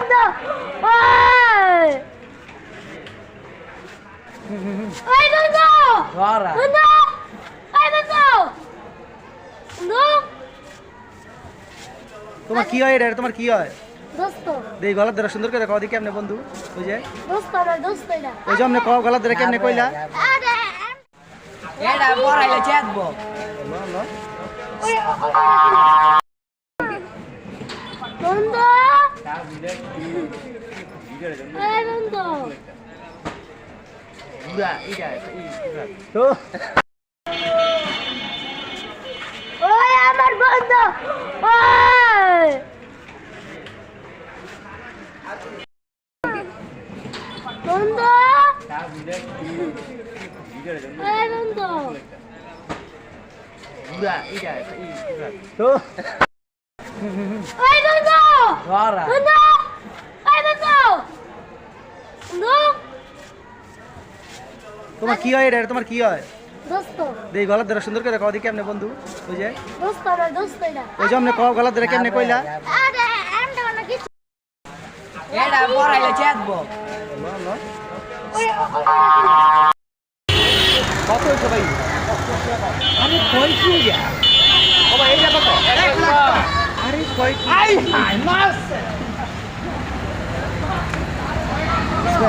বন্ধু ওই ওই বন্ধু Gora. বন্ধু ওই বন্ধু বন্ধু তোমার কি হয় এটা তোমার কি হয় দোস্ত দেই গলার ধরে সুন্দর করে কও দি কেমনে বন্ধু ওই যে দোস্ত আমার দোস্ত এটা ওই যে আমনে কও গলার ধরে কেমনে কইলা আরে Era পড়াইলে চেতবো। ওই বন্ধু ওই বন্ধু তো ওই আমার বন্ধু ওই বন্ধু ওই বন্ধু তো ওই বন্ধু Gora. বন্ধু ওই বন্ধু বন্ধু তোমার কি হয় এটা তোমার কি হয় দোস্ত দেই গলার ধরে সুন্দর করে কও দি কেমনে বন্ধু ওই যে দোস্ত আমার দোস্ত এটা ওই যে আমনে কও গলার ধরে কেমনে কইলা আরে আমি তো না কিছু Era পড়াইলে চেতবো। ওই কত হইছে ভাই আমি কইছি যা। ও ভাই এইটা কত আরে কই আই হাই মাস।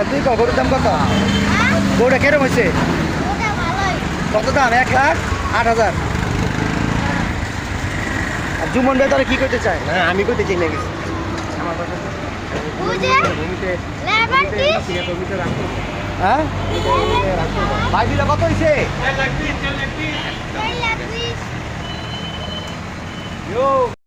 তুই কও গরুর দাম কত গরুটা কেরম হইছে ওটা ভালোই কত দাম 1,08,000 আর জুমন ভাই তোরা কি করতে চায় না আমি করতে চাই না কিছু আমার কথা বুঝে ভূমিতে লেবারটিস জমিতে রাখো হ্যাঁ ভাই দিলা কত হইছে এই লাগবিস ইয়ো